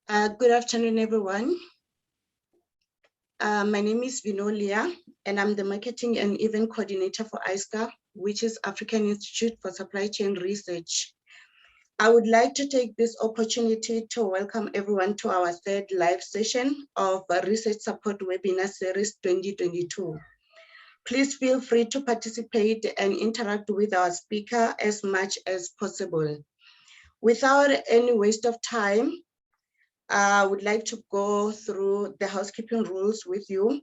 Good afternoon, everyone. My name is Vinolia, and I'm the Marketing and Event Coordinator for ISCA, which is African Institute for Supply Chain Research. I would like to take this opportunity to welcome everyone to our third live session of Research Support Webinar Series 2022. Please feel free to participate and interact with our speaker as much as possible. Without any waste of time, I would like to go through the housekeeping rules with you.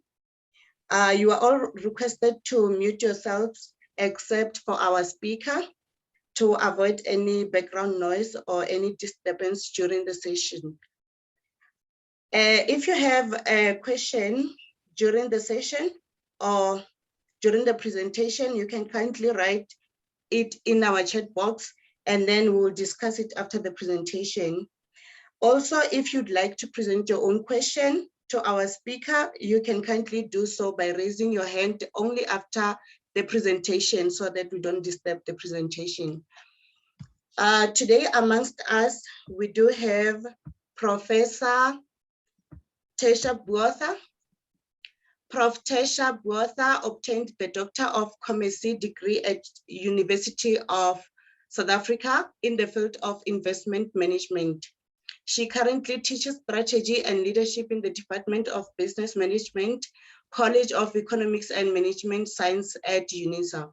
You are all requested to mute yourselves except for our speaker to avoid any background noise or any disturbance during the session. If you have a question during the session or during the presentation, you can kindly write it in our chat box and then we'll discuss it after the presentation. Also, if you'd like to present your own question to our speaker, you can kindly do so by raising your hand only after the presentation so that we don't disturb the presentation. Today, amongst us, we do have Professor Tersia Botha. Prof Tersia Botha obtained the Doctor of Commerce degree at University of South Africa in the field of investment management. She currently teaches strategy and leadership in the Department of Business Management, College of Economics and Management Science at UNISA.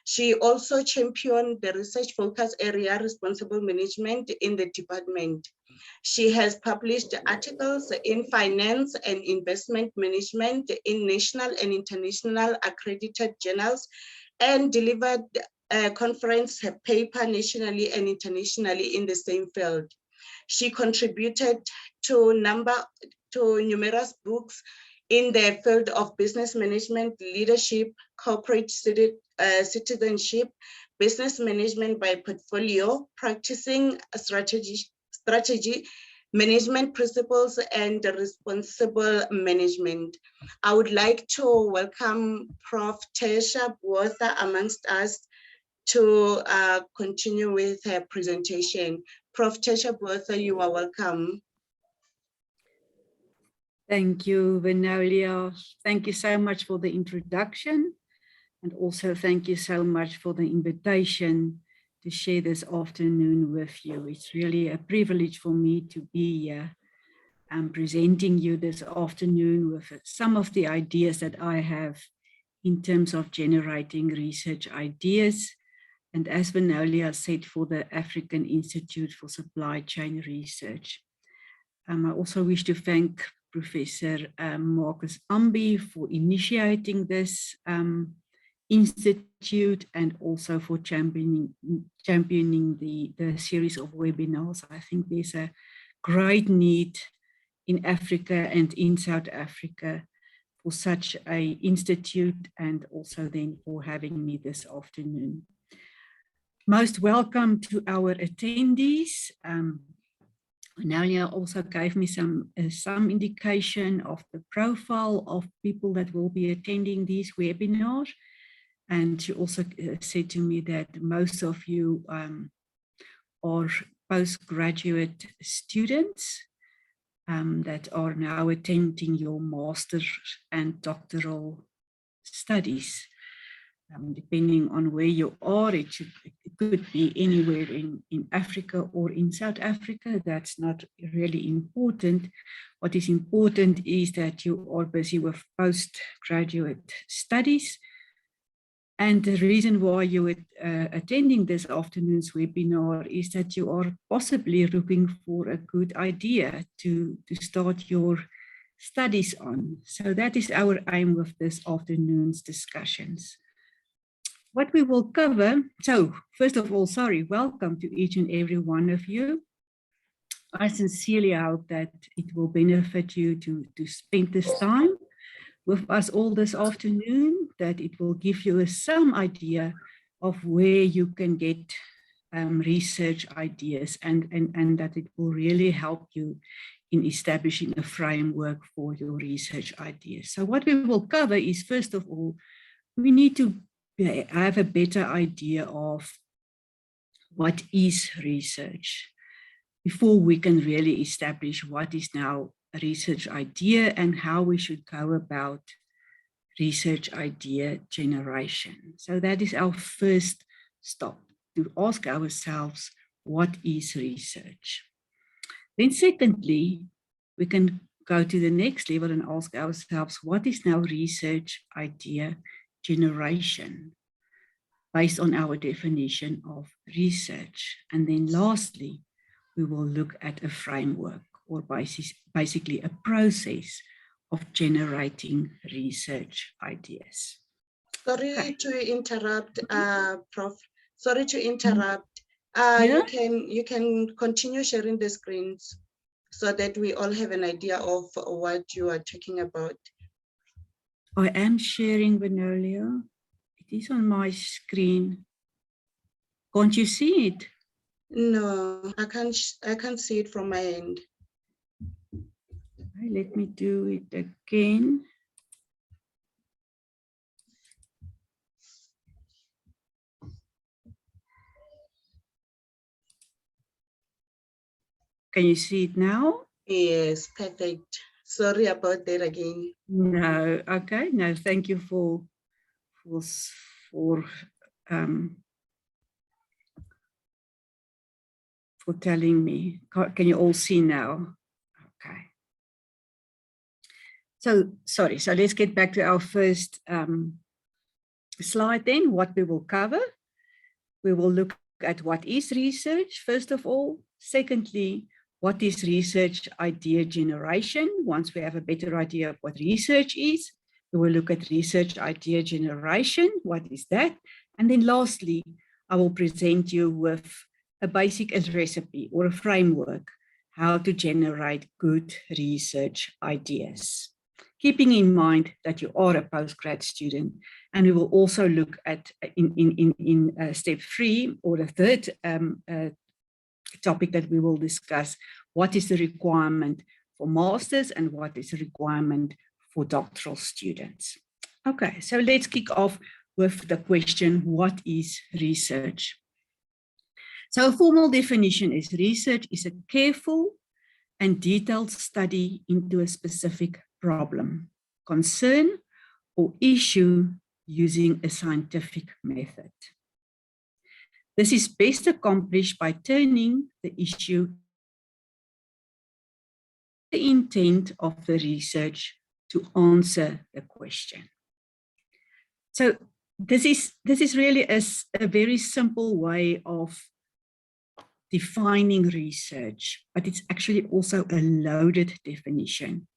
She also championed the research focus area responsible management in the department. She has published articles in finance and investment management in national and international accredited journals and delivered a conference paper nationally and internationally in the same field. She contributed to numerous books in the field of business management, leadership, corporate citizenship, business management by portfolio, practicing strategy, management principles, and responsible management. I would like to welcome Prof Tersia Botha amongst us to continue with her presentation. Prof Tersia Botha, you are welcome. Thank you, Vinolia. Thank you so much for the introduction. And also thank you so much for the invitation to share this afternoon with you. It's really a privilege for me to be here and presenting you this afternoon with some of the ideas that I have in terms of generating research ideas. And as Vinolia said, for the African Institute for Supply Chain Research. I also wish to thank Professor Marcus Ambi for initiating this institute and also for championing the series of webinars. I think there's a great need in Africa and in South Africa for such an institute, and also then for having me this afternoon. Most welcome to our attendees. Nalia also gave me some indication of the profile of people that will be attending these webinars. And she also said to me that most of you are postgraduate students that are now attending your master's and doctoral studies. Depending on where you are, it could be anywhere in Africa or in South Africa. That's not really important. What is important is that you are busy with postgraduate studies. And the reason why you're attending this afternoon's webinar is that you are possibly looking for a good idea to start your studies on. So that is our aim with this afternoon's discussions. What we will cover, so first of all, welcome to each and every one of you. I sincerely hope that it will benefit you to spend this time with us all this afternoon, that it will give you some idea of where you can get research ideas and that it will really help you in establishing a framework for your research ideas. So what we will cover is, first of all, we need to have a better idea of what is research. before we can really establish what is now a research idea and how we should go about research idea generation. So that is our first stop, to ask ourselves, what is research? Then secondly, we can go to the next level and ask ourselves, what is now research idea generation based on our definition of research? And then lastly, we will look at a framework, or basically a process of generating research ideas. Sorry to interrupt, Prof. Sorry to interrupt. Yeah? You can continue sharing the screens so that we all have an idea of what you are talking about. I am sharing, Venolia. It is on my screen. Can't you see it? No, I can't see it from my end. Okay, let me do it again. Can you see it now? Yes, perfect. Sorry about that again. No, okay. No, thank you for telling me. Can you all see now? Okay. So, sorry. So let's get back to our first slide then, what we will cover. We will look at what is research, first of all. Secondly, what is research idea generation? Once we have a better idea of what research is, we will look at research idea generation. What is that? And then lastly, I will present you with a basic recipe or a framework, how to generate good research ideas. Keeping in mind that you are a postgrad student, and we will also look at in step 3, or the third topic that we will discuss, what is the requirement for masters and what is the requirement for doctoral students. Okay, so let's kick off with the question, what is research? So a formal definition is research is a careful and detailed study into a specific problem, concern, or issue using a scientific method. This is best accomplished by turning the issue the intent of the research to answer the question. So this is really a very simple way of defining research, but it's actually also a loaded definition.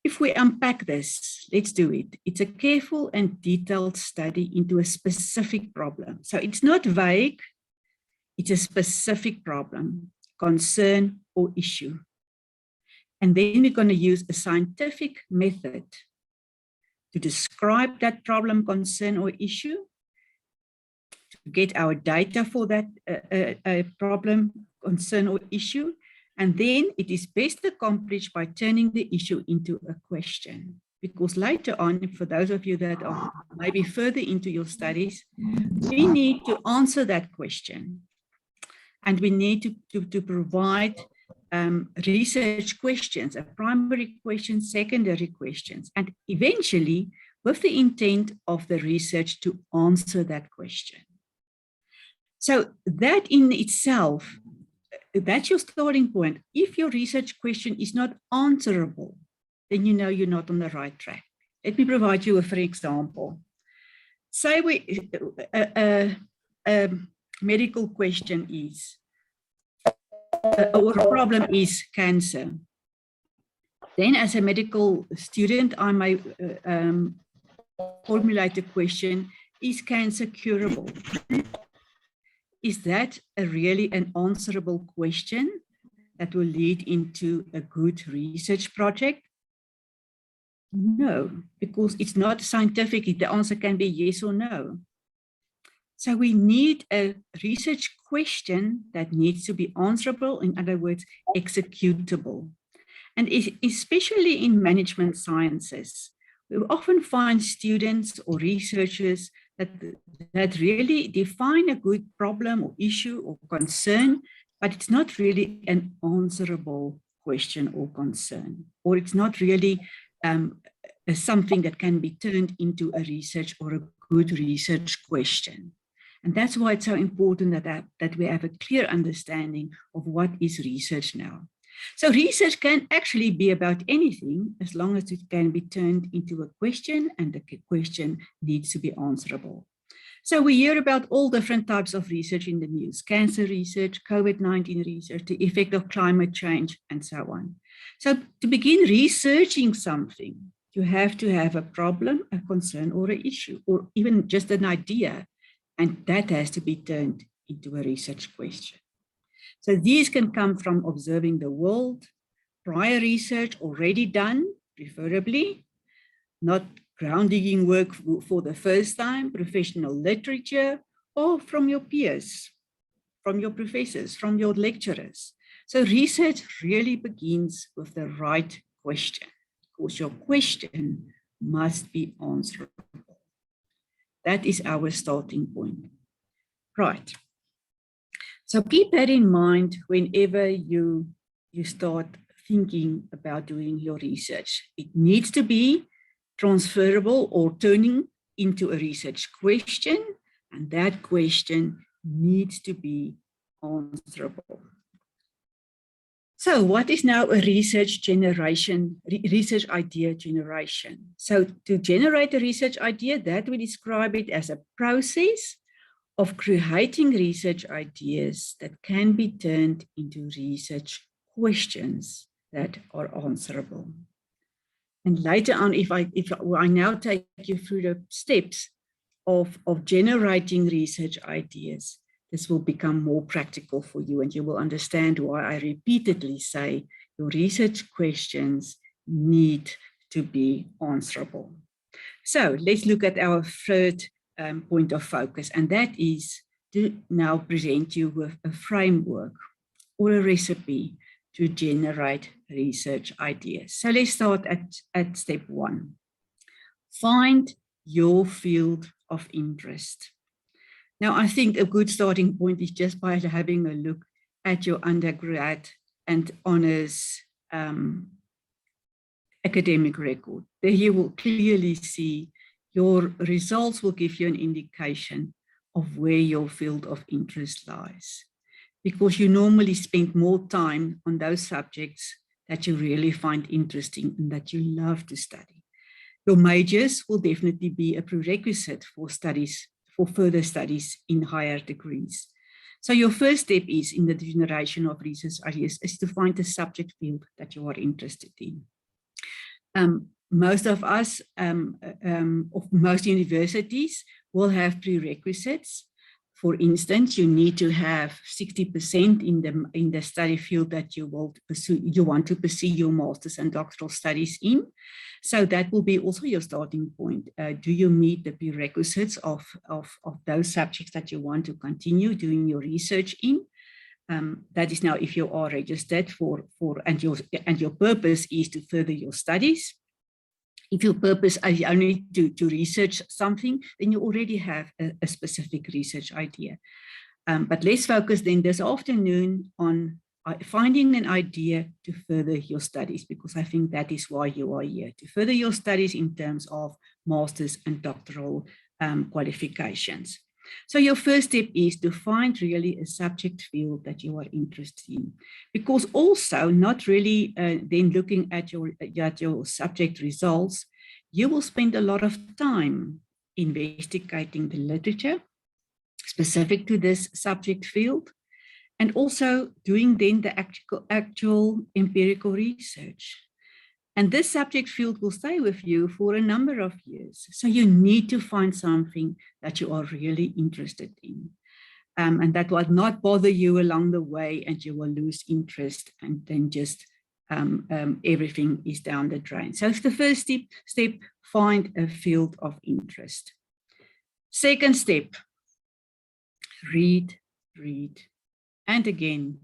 If we unpack this, let's do it. It's a careful and detailed study into a specific problem. So it's not vague, it's a specific problem, concern, or issue. And then we're going to use a scientific method to describe that problem, concern, or issue, to get our data for that problem, concern, or issue. And then it is best accomplished by turning the issue into a question. Because later on, for those of you that are maybe further into your studies, we need to answer that question. And we need to provide research questions, a primary question, secondary questions, and eventually with the intent of the research to answer that question. So that in itself, that's your starting point. If your research question is not answerable, then you know you're not on the right track. Let me provide you with an example. Say a medical question is, or a problem is cancer. Then as a medical student, I may formulate the question, is cancer curable? Is that really an answerable question that will lead into a good research project? No, because it's not scientific. The answer can be yes or no. So we need a research question that needs to be answerable, in other words, executable. And especially in management sciences, we often find students or researchers that really define a good problem or issue or concern but it's not really an answerable question or concern, or it's not really something that can be turned into a research or a good research question. And that's why it's so important that we have a clear understanding of what is research now. So research can actually be about anything as long as it can be turned into a question and the question needs to be answerable. So we hear about all different types of research in the news: cancer research, COVID-19 research, the effect of climate change, and so on. So to begin researching something, you have to have a problem, a concern, or an issue, or even just an idea, and that has to be turned into a research question. So these can come from observing the world, prior research already done, preferably, not ground-digging work for the first time, professional literature, or from your peers, from your professors, from your lecturers. So research really begins with the right question, because your question must be answerable. That is our starting point. Right. So keep that in mind whenever you start thinking about doing your research. It needs to be transferable or turning into a research question, and that question needs to be answerable. So what is now a research idea generation? So to generate a research idea, that we describe it as a process of creating research ideas that can be turned into research questions that are answerable. And later on, if I now take you through the steps of generating research ideas, this will become more practical for you, and you will understand why I repeatedly say your research questions need to be answerable. So let's look at our third point of focus, and that is to now present you with a framework or a recipe to generate research ideas. So let's start at step one. Find your field of interest. Now, I think a good starting point is just by having a look at your undergrad and honors academic record. There you will clearly see your results will give you an indication of where your field of interest lies, because you normally spend more time on those subjects that you really find interesting and that you love to study. Your majors will definitely be a prerequisite for further studies in higher degrees. So your first step is in the generation of research ideas is to find a subject field that you are interested in. Most of us, of most universities, will have prerequisites. For instance, you need to have 60% in the study field that you want to pursue your master's and doctoral studies in. So that will be also your starting point. Do you meet the prerequisites of those subjects that you want to continue doing your research in? That is now if you are registered and your purpose is to further your studies. If your purpose is only to research something, then you already have a specific research idea. But let's focus then this afternoon on finding an idea to further your studies, because I think that is why you are here, to further your studies in terms of master's and doctoral qualifications. So your first step is to find really a subject field that you are interested in, because also not really then looking at your subject results, you will spend a lot of time investigating the literature specific to this subject field, and also doing then the actual empirical research. And this subject field will stay with you for a number of years. So you need to find something that you are really interested in. And that will not bother you along the way and you will lose interest and then just everything is down the drain. So it's the first step, find a field of interest. Second step, read, and again,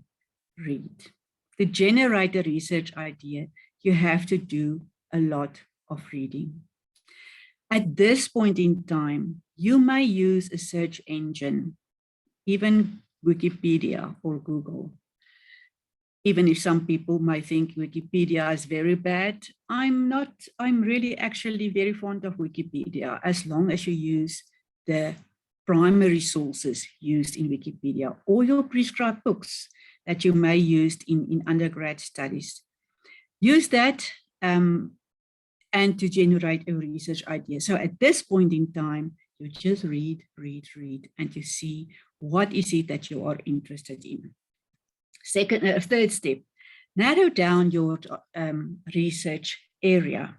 read. To generate a research idea, you have to do a lot of reading. At this point in time, you may use a search engine, even Wikipedia or Google, even if some people might think Wikipedia is very bad, I'm not. I'm really actually very fond of Wikipedia, as long as you use the primary sources used in Wikipedia or your prescribed books that you may use in undergrad studies. Use that and to generate a research idea. So at this point in time, you just read, and you see what is it that you are interested in. Third step, narrow down your research area.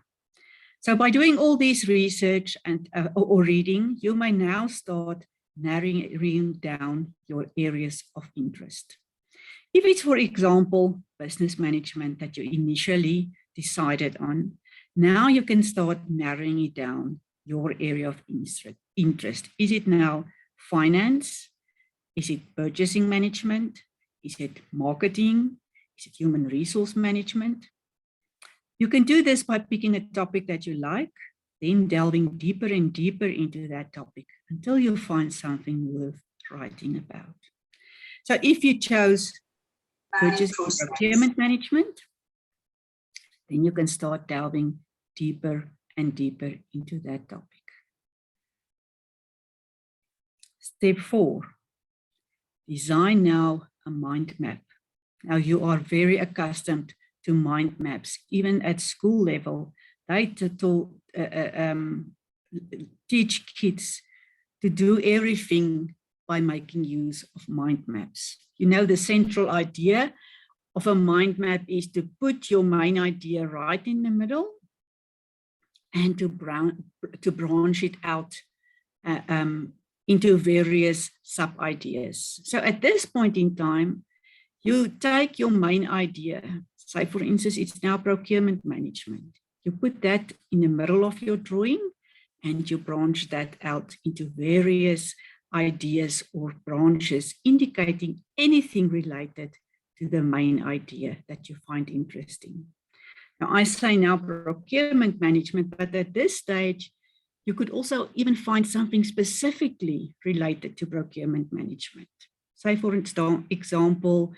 So by doing all this research and or reading, you may now start narrowing down your areas of interest. If it's, for example, business management that you initially decided on, now you can start narrowing it down, your area of interest. Is it now finance? Is it purchasing management? Is it marketing? Is it human resource management? You can do this by picking a topic that you like, then delving deeper and deeper into that topic until you find something worth writing about. So if you chose purchasing and procurement management, then you can start delving deeper and deeper into that topic. Step 4, design now a mind map. Now you are very accustomed to mind maps. Even at school level, they teach kids to do everything by making use of mind maps. You know, the central idea of a mind map is to put your main idea right in the middle and to branch it out into various sub-ideas. So at this point in time, you take your main idea, say for instance, it's now procurement management. You put that in the middle of your drawing and you branch that out into various ideas or branches, indicating anything related to the main idea that you find interesting. Now I say now procurement management, but at this stage, you could also even find something specifically related to procurement management. Say for example,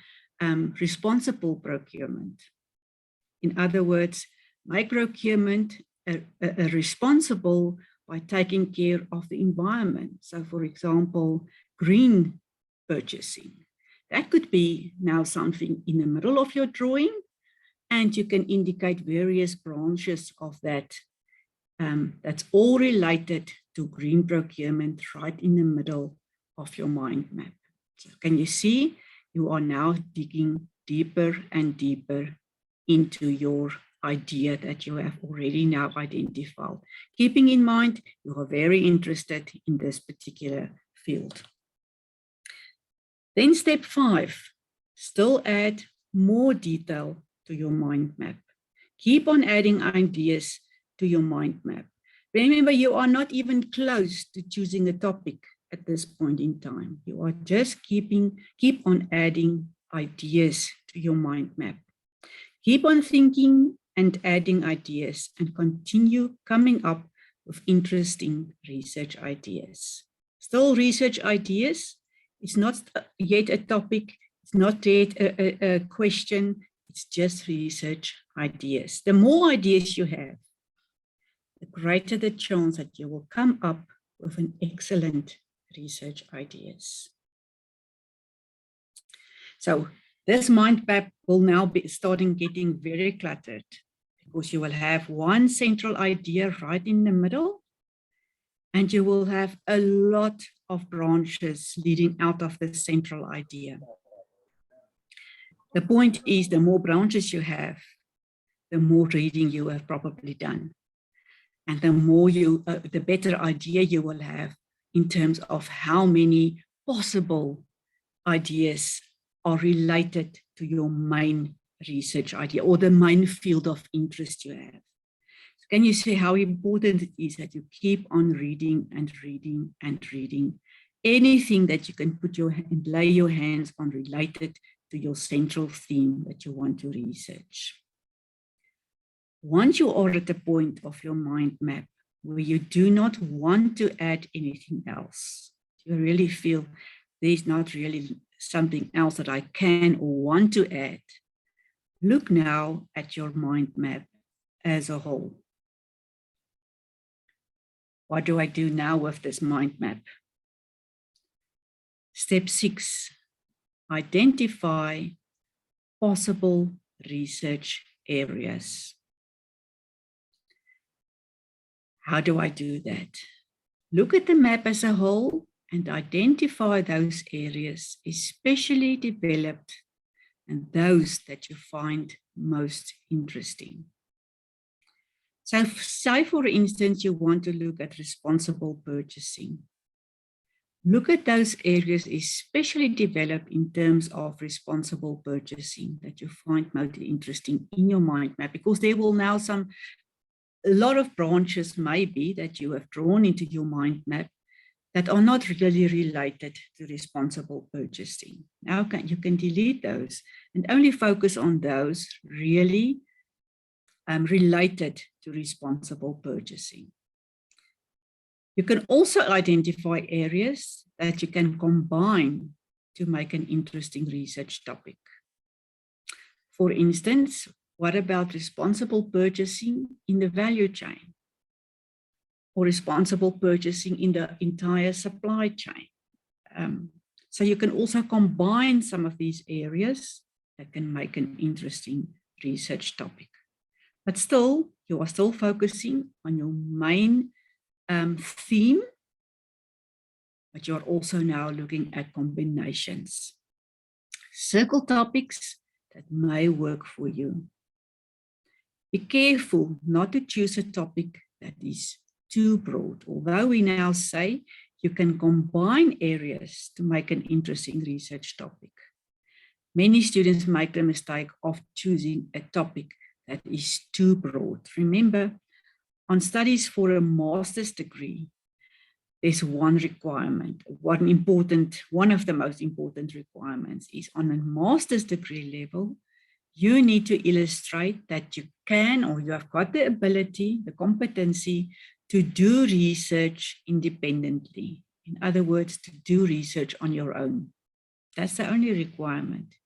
responsible procurement. In other words, make procurement responsible by taking care of the environment. So for example, green purchasing. That could be now something in the middle of your drawing, and you can indicate various branches of that. That's all related to green procurement right in the middle of your mind map. So can you see? You are now digging deeper and deeper into your idea that you have already now identified, keeping in mind you are very interested in this particular field. Then step 5, still add more detail to your mind map. Keep on adding ideas to your mind map. Remember, you are not even close to choosing a topic at this point in time. You are just keep on adding ideas to your mind map. Keep on thinking and adding ideas and continue coming up with interesting research ideas. Still research ideas. It's not yet a topic. It's not yet a question. It's just research ideas. The more ideas you have, the greater the chance that you will come up with an excellent research ideas. So this mind map will now be starting getting very cluttered because you will have one central idea right in the middle, and you will have a lot of branches leading out of the central idea. The point is, the more branches you have, the more reading you have probably done. And the more the better idea you will have in terms of how many possible ideas are related to your main research idea or the main field of interest you have. So can you see how important it is that you keep on reading and reading and reading anything that you can put your and lay your hands on related to your central theme that you want to research. Once you are at the point of your mind map where you do not want to add anything else, you really feel there's not really something else that I can or want to add, Look now at your mind map as a whole. What do I do now with this mind map? Step 6, identify possible research areas. How do I do that? Look at the map as a whole and identify those areas especially developed and those that you find most interesting. So say, for instance, you want to look at responsible purchasing. Look at those areas especially developed in terms of responsible purchasing that you find most interesting in your mind map, because there will now a lot of branches maybe that you have drawn into your mind map that are not really related to responsible purchasing. Now you can delete those and only focus on those really related to responsible purchasing. You can also identify areas that you can combine to make an interesting research topic. For instance, what about responsible purchasing in the value chain? Or responsible purchasing in the entire supply chain? So you can also combine some of these areas that can make an interesting research topic. But still, you are still focusing on your main theme, but you're also now looking at combinations. Circle topics that may work for you. Be careful not to choose a topic that is too broad, although we now say you can combine areas to make an interesting research topic. Many students make the mistake of choosing a topic that is too broad. Remember, on studies for a master's degree, there's one requirement, one of the most important requirements is on a master's degree level, you need to illustrate that you can, or you have got the ability, the competency to do research independently. In other words, to do research on your own. That's the only requirement.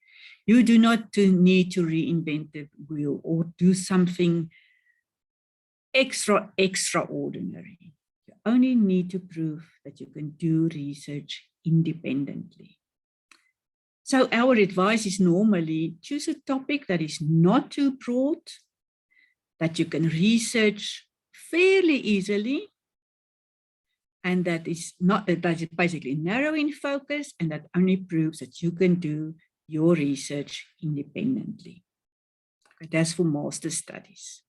You do not need to reinvent the wheel or do something extraordinary. You only need to prove that you can do research independently. So our advice is normally choose a topic that is not too broad, that you can research fairly easily, and that is basically narrow in focus, and that only proves that you can do your research independently. Okay, that's for master's studies.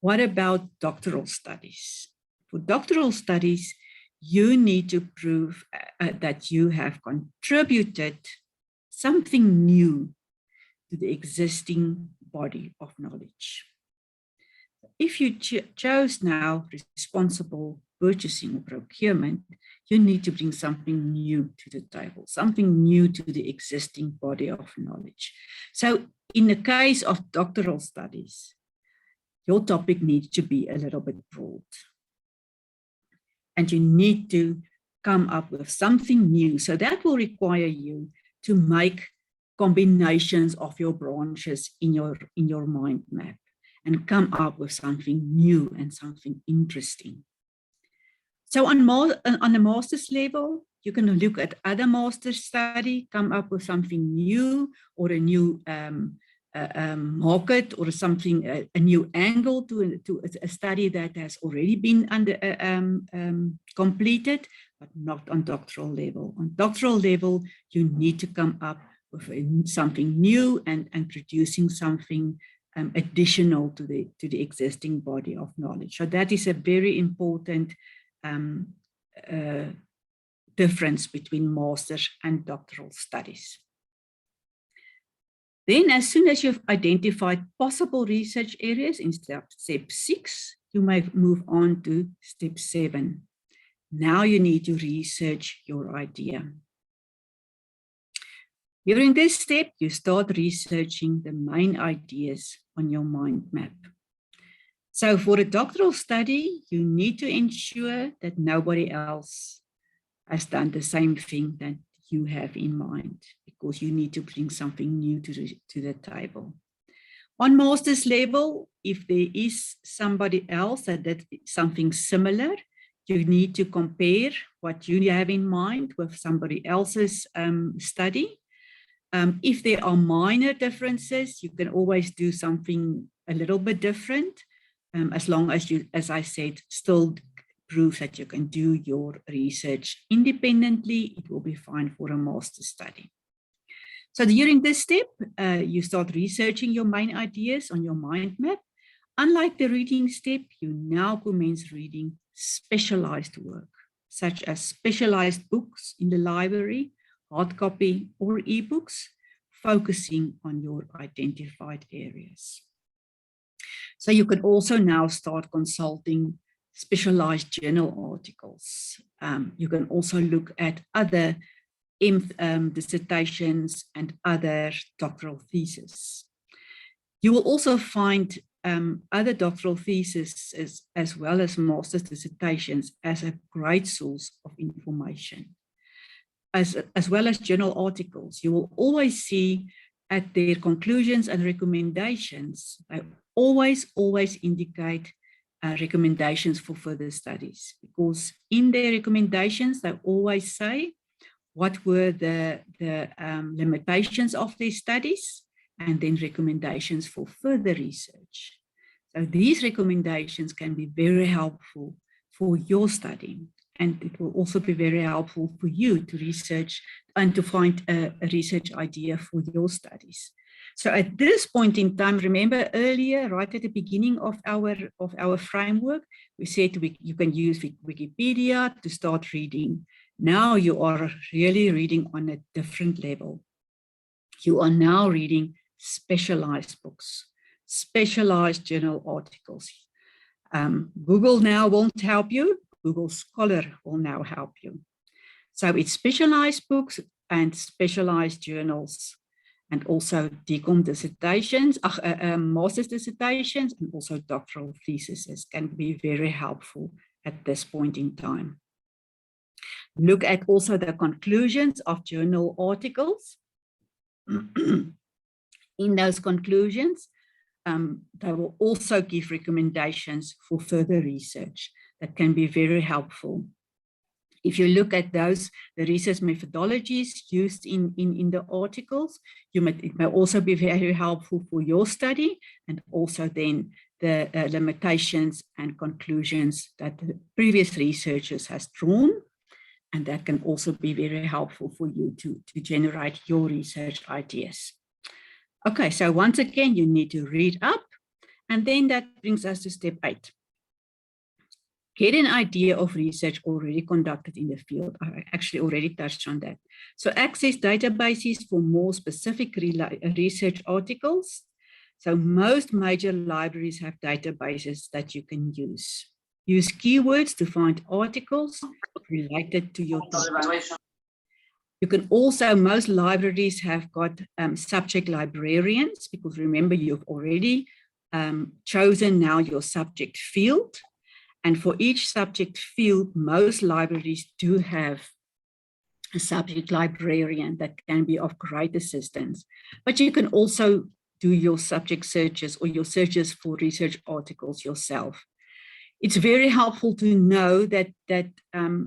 What about doctoral studies? For doctoral studies, you need to prove that you have contributed something new to the existing body of knowledge. If you chose now responsible purchasing or procurement, you need to bring something new to the table, something new to the existing body of knowledge. So in the case of doctoral studies, your topic needs to be a little bit broad. And you need to come up with something new. So that will require you to make combinations of your branches in your mind map and come up with something new and something interesting. So on a master's level, you can look at other master's study, come up with something new or a new market or something, a new angle to a study that has already been completed, but not on doctoral level. On doctoral level, you need to come up with something new and producing something additional to the existing body of knowledge. So that is a very important difference between master's and doctoral studies. Then, as soon as you've identified possible research areas in step 6, you might move on to step 7. Now you need to research your idea. During this step, you start researching the main ideas on your mind map. So for a doctoral study, you need to ensure that nobody else has done the same thing that you have in mind, because you need to bring something new to the table. On master's level, if there is somebody else that did something similar, you need to compare what you have in mind with somebody else's study. If there are minor differences, you can always do something a little bit different, as long as you, as I said, still prove that you can do your research independently. It will be fine for a master's study. So during this step, you start researching your main ideas on your mind map. Unlike the reading step, you now commence reading specialized work, such as specialized books in the library, hard copy or ebooks, focusing on your identified areas. So you can also now start consulting specialized journal articles. You can also look at other dissertations and other doctoral theses. You will also find other doctoral theses as well as master's dissertations as a great source of information. As well as journal articles, you will always see at their conclusions and recommendations, they always indicate recommendations for further studies, because in their recommendations, they always say what were the limitations of their studies, and then recommendations for further research. So these recommendations can be very helpful for your study, and it will also be very helpful for you to research and to find a research idea for your studies. So at this point in time, remember earlier, right at the beginning of our framework, we said you can use Wikipedia to start reading. Now you are really reading on a different level. You are now reading specialized books, specialized journal articles. Google now won't help you. Google Scholar will now help you. So it's specialized books and specialized journals, and also DCOM dissertations, master's dissertations, and also doctoral theses can be very helpful at this point in time. Look at also the conclusions of journal articles. In those conclusions, they will also give recommendations for further research that can be very helpful. If you look at those, the research methodologies used in the articles, it may also be very helpful for your study, and also then the limitations and conclusions that the previous researchers has drawn, and that can also be very helpful for you to generate your research ideas. Okay, so once again, you need to read up, and then that brings us to step 8. Get an idea of research already conducted in the field. I actually already touched on that. So access databases for more specific research articles. So most major libraries have databases that you can use. Use keywords to find articles related to your topic. You can also, most libraries have got subject librarians, because remember, you've already chosen now your subject field. And for each subject field, most libraries do have a subject librarian that can be of great assistance. But you can also do your subject searches or your searches for research articles yourself. It's very helpful to know that the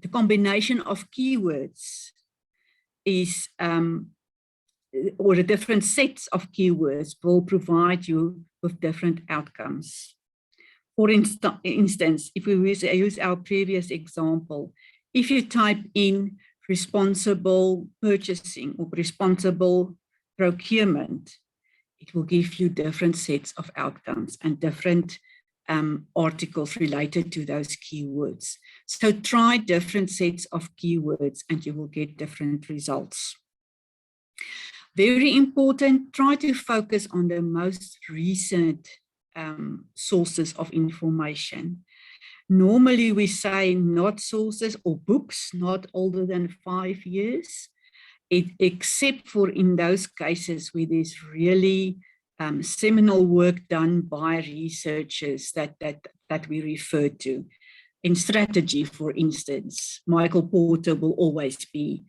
combination of keywords is, or the different sets of keywords will provide you with different outcomes. For instance, if we use our previous example, if you type in responsible purchasing or responsible procurement, it will give you different sets of outcomes and different articles related to those keywords. So try different sets of keywords and you will get different results. Very important, try to focus on the most recent sources of information. Normally we say not sources or books not older than 5 years, except for in those cases where there's really seminal work done by researchers that we refer to. In strategy, for instance, Michael Porter will always be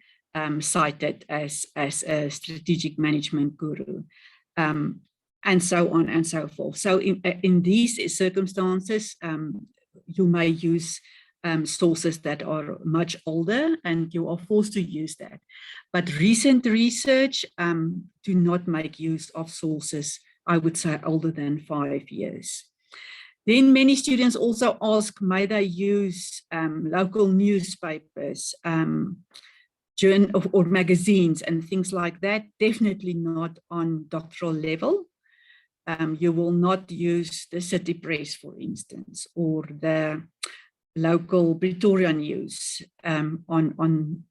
cited as a strategic management guru. and so on and so forth. So in these circumstances, you may use sources that are much older, and you are forced to use that. But recent research do not make use of sources, I would say, older than 5 years. Then many students also ask, may they use local newspapers, or magazines and things like that? Definitely not on doctoral level. You will not use the City Press, for instance, or the local Pretoria News on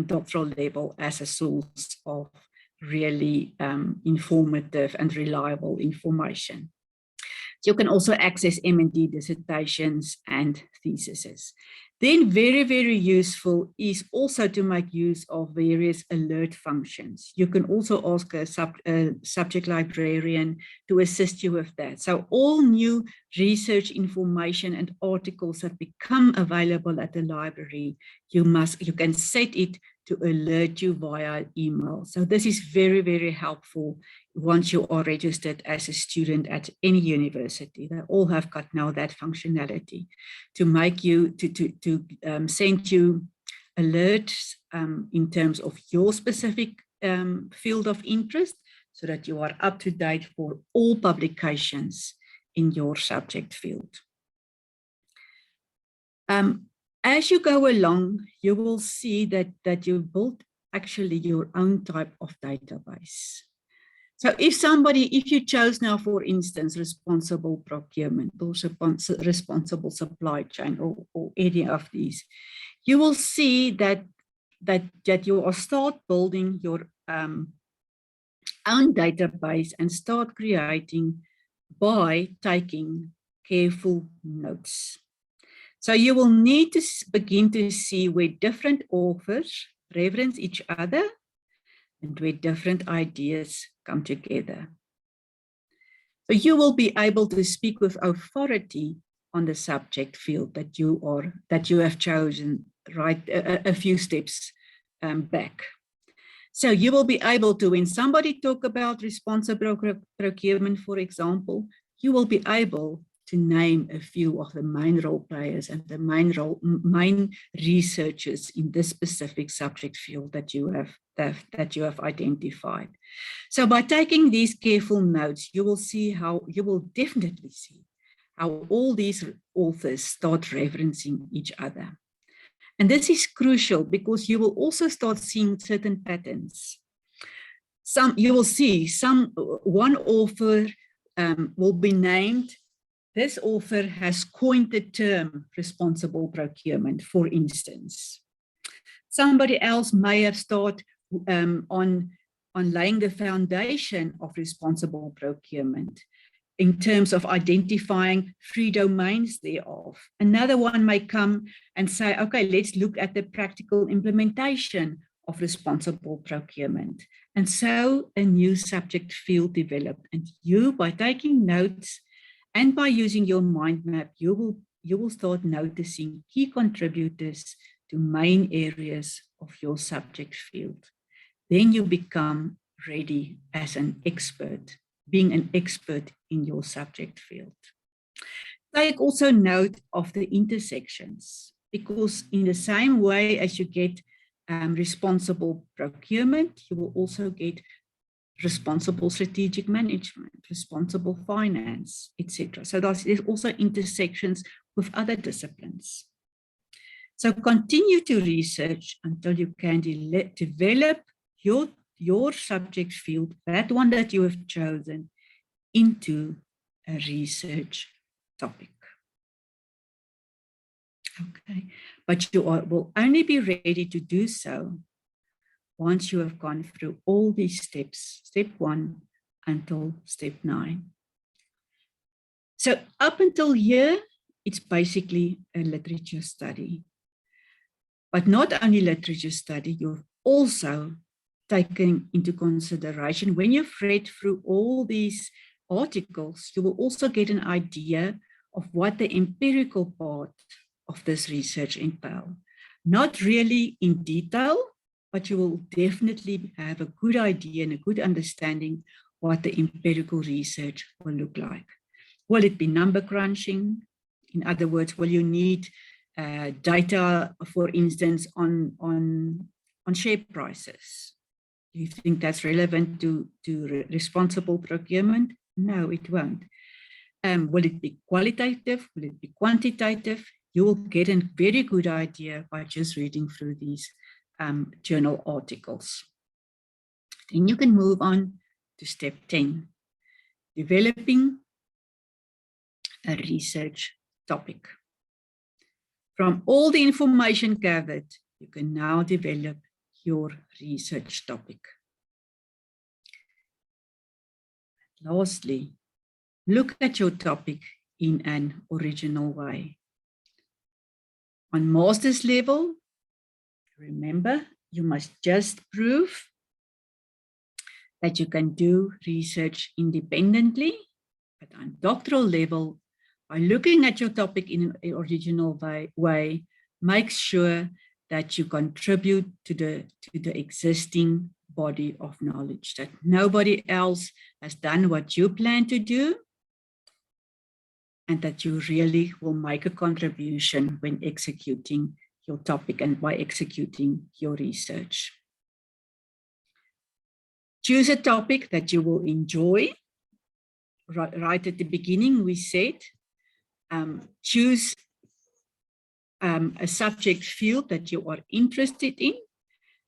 doctoral level as a source of really informative and reliable information. You can also access M&D dissertations and theses. Then very, very useful is also to make use of various alert functions. You can also ask a subject librarian to assist you with that. So all new research information and articles that become available at the library, you can set it to alert you via email. So this is very, very helpful once you are registered as a student at any university. They all have got now that functionality to make you, to send you alerts in terms of your specific field of interest, so that you are up to date for all publications in your subject field. As you go along, you will see that you build actually your own type of database. So if you chose now, for instance, responsible procurement or responsible supply chain or any of these, you will see that you will start building your own database and start creating by taking careful notes. So you will need to begin to see where different authors reference each other and where different ideas come together. So you will be able to speak with authority on the subject field that you have chosen right a few steps back. So you will be able to, when somebody talk about responsible procurement, for example, you will be able to name a few of the main role players and the main researchers in this specific subject field that you have identified. So by taking these careful notes, you will definitely see how all these authors start referencing each other. And this is crucial because you will also start seeing certain patterns. You will see one author will be named. This author has coined the term responsible procurement, for instance. Somebody else may have started on laying the foundation of responsible procurement in terms of identifying 3 domains thereof. Another one may come and say, okay, let's look at the practical implementation of responsible procurement. And so a new subject field developed. And you, by taking notes, and by using your mind map, you will start noticing key contributors to main areas of your subject field. Then you become ready as an expert, being an expert in your subject field. Take also note of the intersections, because in the same way as you get responsible procurement, you will also get responsible strategic management, responsible finance, etc. So there's also intersections with other disciplines. So continue to research until you can develop your subject field, that one that you have chosen, into a research topic. Okay, but you will only be ready to do so once you have gone through all these steps, step 1 until step 9. So up until here, it's basically a literature study. But not only literature study, you've also taken into consideration, when you've read through all these articles, you will also get an idea of what the empirical part of this research entails. Not really in detail, but you will definitely have a good idea and a good understanding what the empirical research will look like. Will it be number crunching? In other words, will you need data, for instance, on share prices? Do you think that's relevant to responsible procurement? No, it won't. Will it be qualitative? Will it be quantitative? You will get a very good idea by just reading through these journal articles. Then you can move on to step 10, developing a research topic. From all the information gathered, you can now develop your research topic. Lastly, look at your topic in an original way. On master's level, remember, you must just prove that you can do research independently, but on doctoral level, by looking at your topic in an original way, make sure that you contribute to the existing body of knowledge, that nobody else has done what you plan to do, and that you really will make a contribution when executing your topic and by executing your research. Choose a topic that you will enjoy. Right at the beginning, we said, choose a subject field that you are interested in.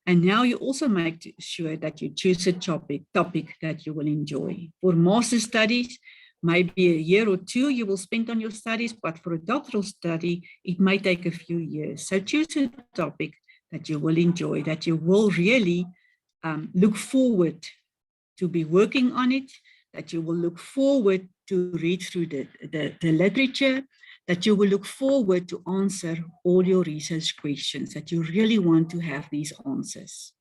And now you also make sure that you choose a topic that you will enjoy. For master's studies, maybe a year or two you will spend on your studies, but for a doctoral study, it may take a few years. So choose a topic that you will enjoy, that you will really look forward to be working on it, that you will look forward to read through the literature, that you will look forward to answer all your research questions, that you really want to have these answers.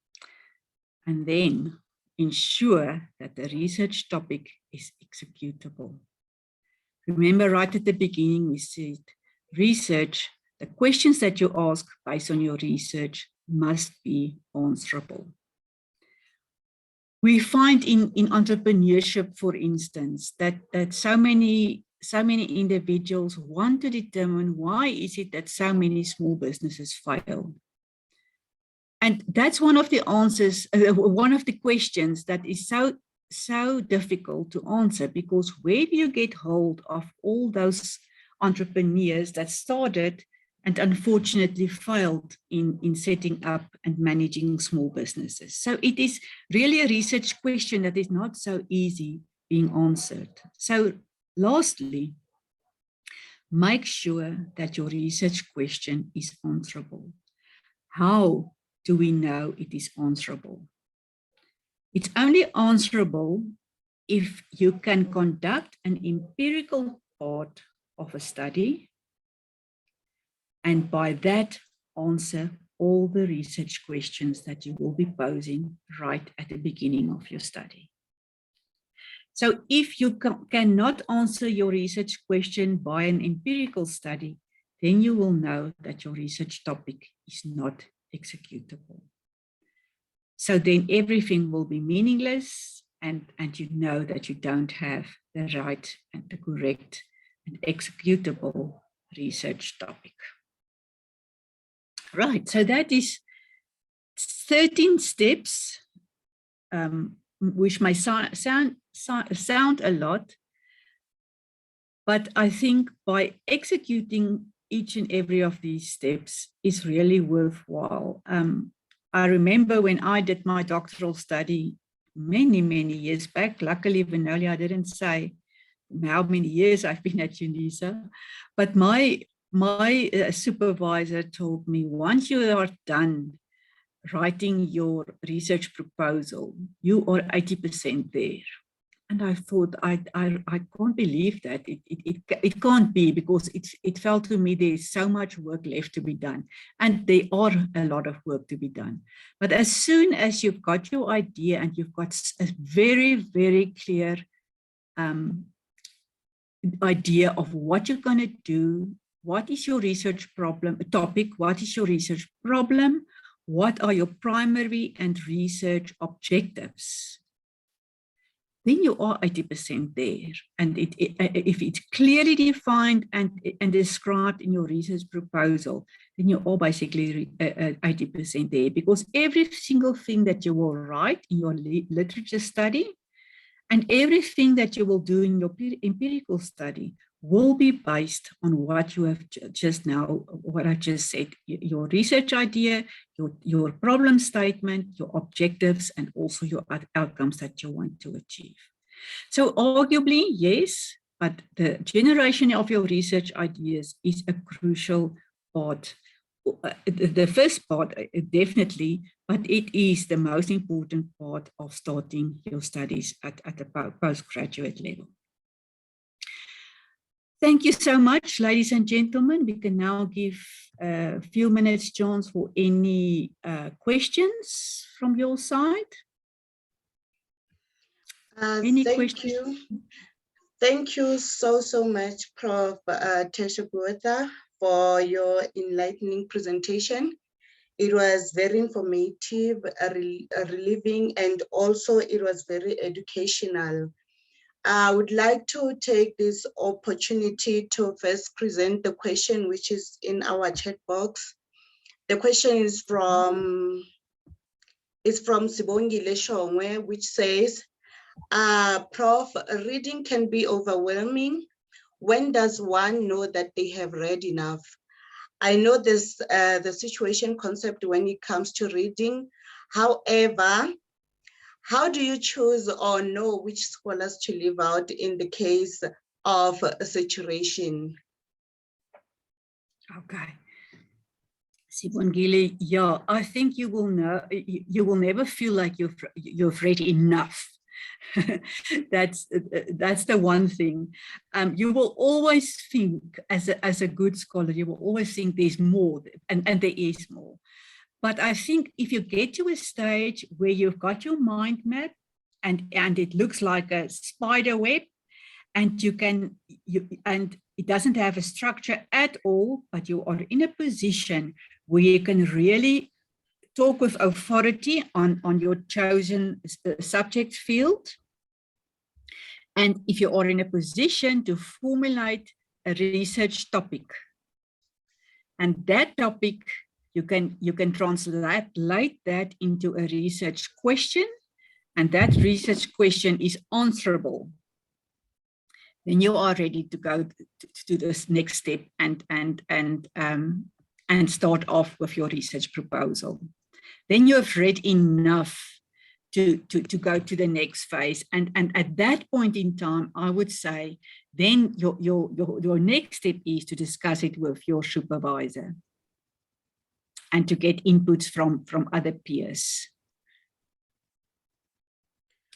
And then ensure that the research topic is executable. Remember, right at the beginning, we said research, the questions that you ask based on your research must be answerable. We find in entrepreneurship, for instance, that so many individuals want to determine why is it that so many small businesses fail. And that's one of the answers, one of the questions that is so difficult to answer, because where do you get hold of all those entrepreneurs that started and unfortunately failed in setting up and managing small businesses? So it is really a research question that is not so easy being answered. So lastly, make sure that your research question is answerable. How do we know it is answerable? It's only answerable if you can conduct an empirical part of a study, and by that answer all the research questions that you will be posing right at the beginning of your study. So if you cannot answer your research question by an empirical study, then you will know that your research topic is not executable. So then everything will be meaningless, and you know that you don't have the right and the correct and executable research topic. Right, so that is 13 steps, which may sound a lot, but I think by executing each and every of these steps is really worthwhile. I remember when I did my doctoral study many years back, luckily Venolia didn't say how many years I've been at UNISA, but my supervisor told me, once you are done writing your research proposal, you are 80% there. And I thought, I can't believe that. It can't be, because it felt to me there's so much work left to be done. And there are a lot of work to be done. But as soon as you've got your idea and you've got a very clear idea of what you're going to do, what is your research topic, what is your research problem, what are your primary and research objectives, then you are 80% there. And if it's clearly defined and described in your research proposal, then you are basically 80% there, because every single thing that you will write in your literature study and everything that you will do in your empirical study will be based on what you have just now, what I just said, your research idea, your problem statement, your objectives, and also your outcomes that you want to achieve. So arguably, yes, but the generation of your research ideas is a crucial part. The first part, definitely, but it is the most important part of starting your studies at the postgraduate level. Thank you so much, ladies and gentlemen. We can now give a few minutes chance for any questions from your side. Any questions? Thank you so much, Prof Tersia Botha, for your enlightening presentation. It was very informative, relieving, and also it was very educational. I would like to take this opportunity to first present the question which is in our chat box. The question is from Sibongile Shongwe, which says, Prof, reading can be overwhelming. When does one know that they have read enough? I know this the situation concept when it comes to reading. However, how do you choose or know which scholars to leave out in the case of saturation? Okay. Sibongile, yeah, I think you will know, you will never feel like you've read enough. That's the one thing. You will always think, as a good scholar, you will always think there's more, and there is more. But I think if you get to a stage where you've got your mind map and it looks like a spider web, and and it doesn't have a structure at all, but you are in a position where you can really talk with authority on your chosen subject field. And if you are in a position to formulate a research topic, and that topic, you can translate that into a research question, and that research question is answerable, then you are ready to go to this next step and start off with your research proposal. Then you have read enough to go to the next phase, and at that point in time, I would say, then your next step is to discuss it with your supervisor and to get inputs from other peers.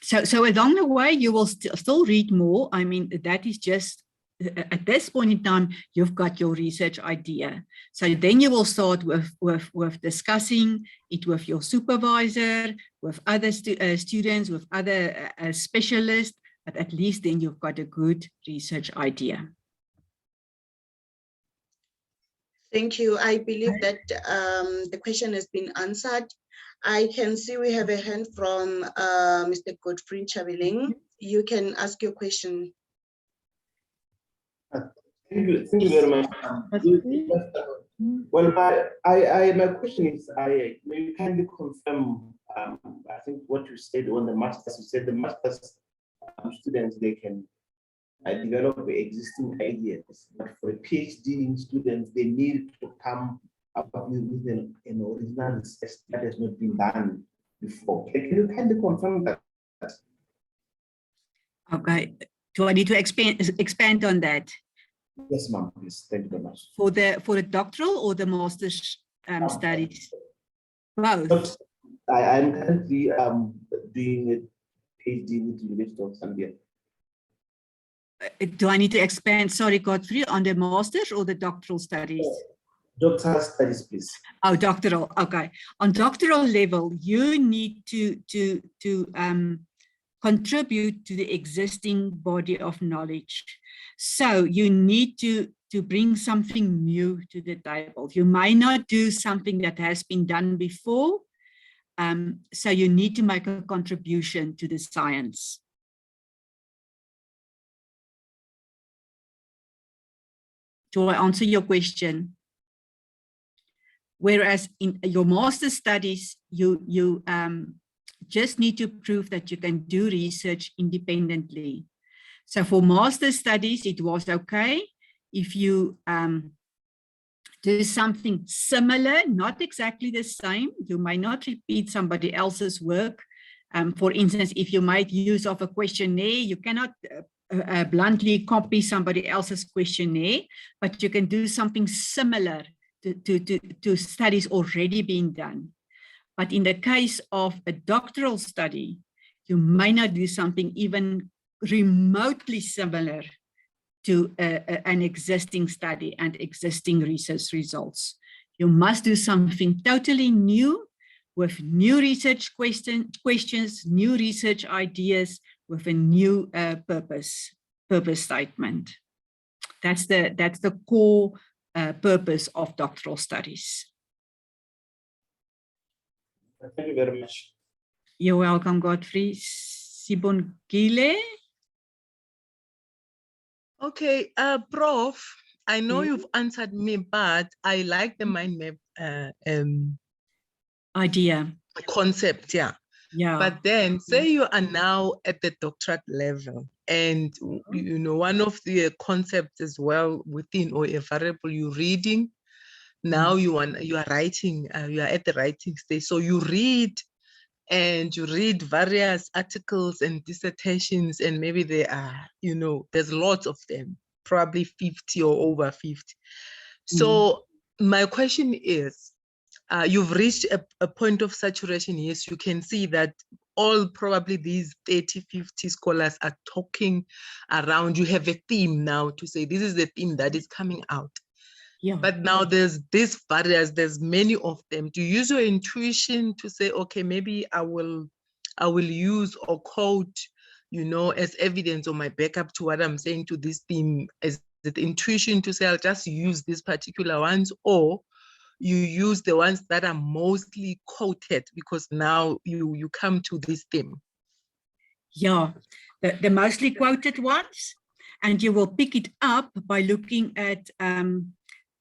So along the way, you will still read more. I mean, that is just, at this point in time, you've got your research idea. So then you will start with discussing it with your supervisor, with other students, with other specialists, but at least then you've got a good research idea. Thank you. I believe that the question has been answered. I can see we have a hand from Mr. Godfrey Chabeling. You can ask your question. Thank you very much. Well, my question is, may you kindly confirm, I think what you said on the masters, you said the masters students, they can develop existing ideas, but for a PhD students, they need to come up with an original research that has not been done before. Can you kindly confirm that? Okay. Do I need to expand on that? Yes, ma'am, please. Thank you very much. For the doctoral or the master's studies? Both. I'm currently doing a PhD with the University of Zambia. Do I need to expand, sorry, Godfrey, on the master's or the doctoral studies? Doctoral studies, please. Oh, doctoral, okay. On doctoral level, you need to contribute to the existing body of knowledge. So you need to bring something new to the table. You might not do something that has been done before. So you need to make a contribution to the science. to answer your question. Whereas in your master's studies, you just need to prove that you can do research independently. So for master's studies, it was okay if you do something similar, not exactly the same. You might not repeat somebody else's work. For instance, if you make use of a questionnaire, you cannot bluntly copy somebody else's questionnaire, but you can do something similar to studies already being done. But in the case of a doctoral study, you may not do something even remotely similar to an existing study and existing research results. You must do something totally new with new research questions, new research ideas with a new purpose statement. That's the core purpose of doctoral studies. Thank you very much. You're welcome, Godfrey. Sibongile. Okay, Prof, I know you've answered me, but I like the mind map Idea. concept, yeah. Yeah. But then say you are now at the doctorate level, and you know, one of the concepts as well within, or a variable you're reading, now you are writing, you are at the writing stage. So you read, and you read various articles and dissertations, and maybe there are, you know, there's lots of them, probably 50 or over 50. So my question is, you've reached a point of saturation. Yes, you can see that all probably these 30, 50 scholars are talking around. You have a theme now to say, this is the theme that is coming out. Yeah. But now there's these barriers, there's many of them. Do you use your intuition to say, okay, maybe I will use or quote, you know, as evidence or my backup to what I'm saying to this theme? Is it intuition to say, I'll just use these particular ones, or you use the ones that are mostly quoted because now you come to this theme? Yeah, the mostly quoted ones, and you will pick it up by looking at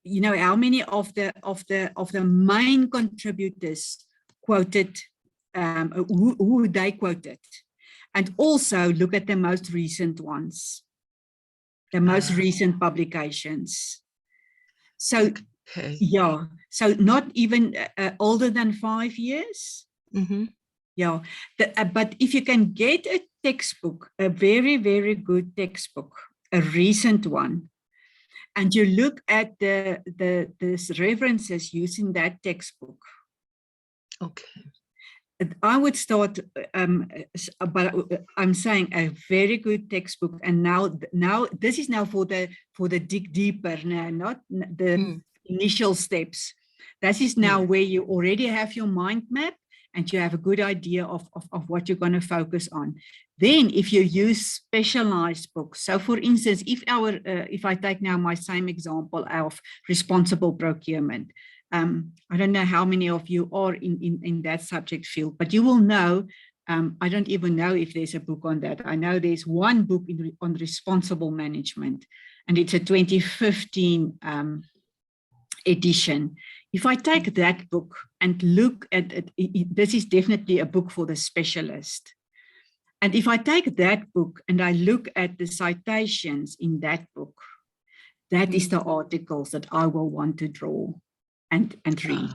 you know, how many of the main contributors quoted, who they quoted, and also look at the most recent ones, the most recent publications. So okay. yeah, so not even older than 5 years. Yeah, but if you can get a textbook, a very, very good textbook, a recent one, and you look at the references using that textbook. Okay. I would start, but I'm saying a very good textbook, and now this is now for the dig deeper, now, not the initial steps. This is now where you already have your mind map and you have a good idea of what you're going to focus on. Then if you use specialized books, so for instance, if I take now my same example of responsible procurement, I don't know how many of you are in that subject field, but you will know, I don't even know if there's a book on that. I know there's one book on responsible management, and it's a 2015 edition. If I take that book and look at it, this is definitely a book for the specialist. And if I take that book and I look at the citations in that book, that is the articles that I will want to draw and read.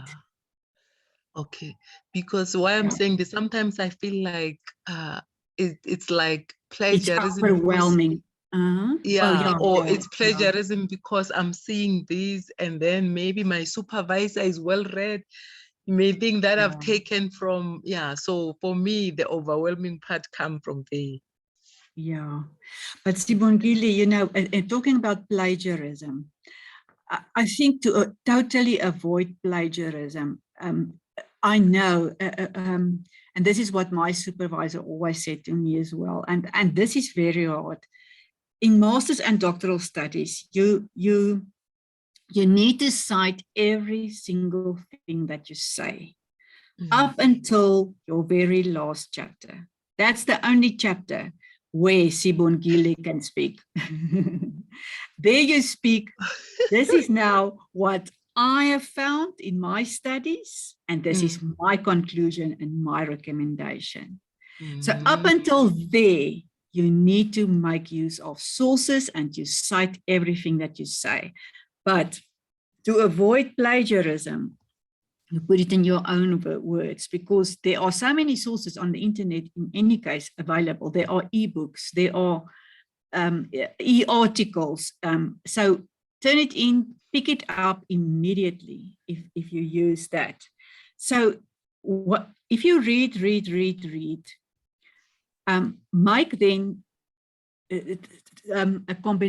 Okay, because why I'm saying this, sometimes I feel like it's like plagiarism. It's overwhelming. It's plagiarism because I'm seeing these, and then maybe my supervisor is well read. You may think that I've taken from, so for me, the overwhelming part comes from there. Yeah, but Sibongile, you know, talking about plagiarism, I think to totally avoid plagiarism, I know, and this is what my supervisor always said to me as well, and this is very hard. In master's and doctoral studies, you need to cite every single thing that you say, up until your very last chapter. That's the only chapter where Sibongile can speak. There you speak. This is now what I have found in my studies, and this is my conclusion and my recommendation. So up until there, you need to make use of sources and you cite everything that you say. But to avoid plagiarism, you put it in your own words, because there are so many sources on the internet in any case available. There are ebooks, there are e-articles. So turn it in, pick it up immediately if you use that. So what if you read, make then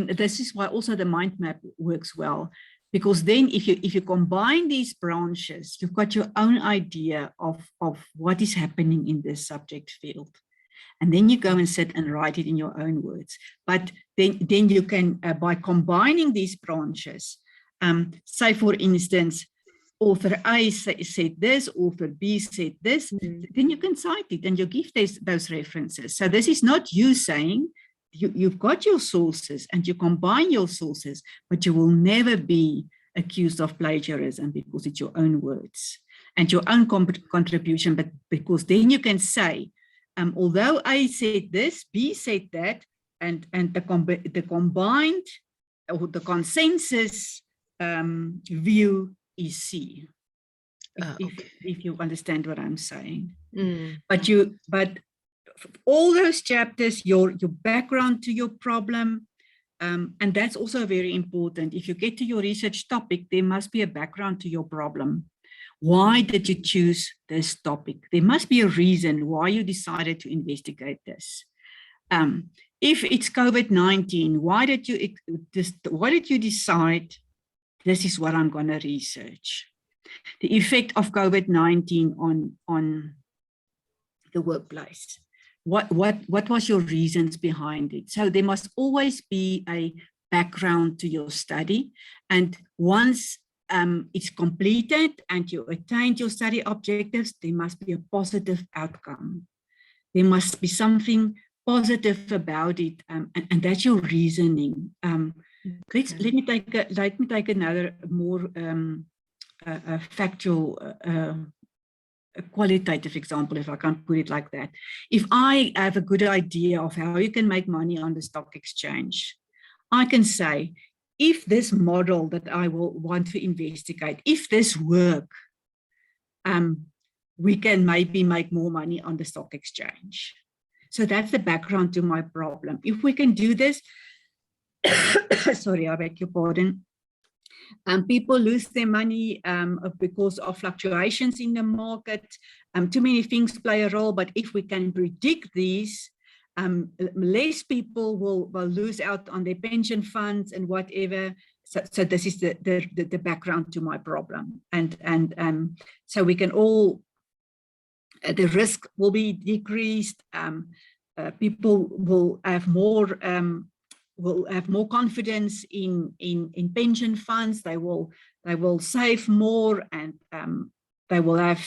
this is why also the mind map works well, because then if you combine these branches, you've got your own idea of what is happening in this subject field. And then you go and sit and write it in your own words. But then you can, by combining these branches, say for instance, author A said this, author B said this, then you can cite it and you give those references. So this is not you saying, you've got your sources and you combine your sources, but you will never be accused of plagiarism because it's your own words and your own contribution, but because then you can say, although A said this, B said that, and the combined or the consensus view is C. If you understand what I'm saying. But all those chapters, your background to your problem, and that's also very important. If you get to your research topic, there must be a background to your problem. Why did you choose this topic? There must be a reason why you decided to investigate this. If it's COVID-19, why did you decide this is what I'm going to research? The effect of COVID-19 on the workplace. What was your reasons behind it? So there must always be a background to your study. And once it's completed and you attained your study objectives, there must be a positive outcome. There must be something positive about it, and that's your reasoning. Let me take another more factual, a qualitative example, if I can put it like that. If I have a good idea of how you can make money on the stock exchange, I can say, if this model that I will want to investigate, if this work, we can maybe make more money on the stock exchange. So that's the background to my problem. If we can do this, sorry, I beg your pardon. People lose their money because of fluctuations in the market. Too many things play a role, but if we can predict these, less people will lose out on their pension funds and whatever. So this is the background to my problem. And so we can all, the risk will be decreased. People will have more confidence in pension funds. They will save more, and they will have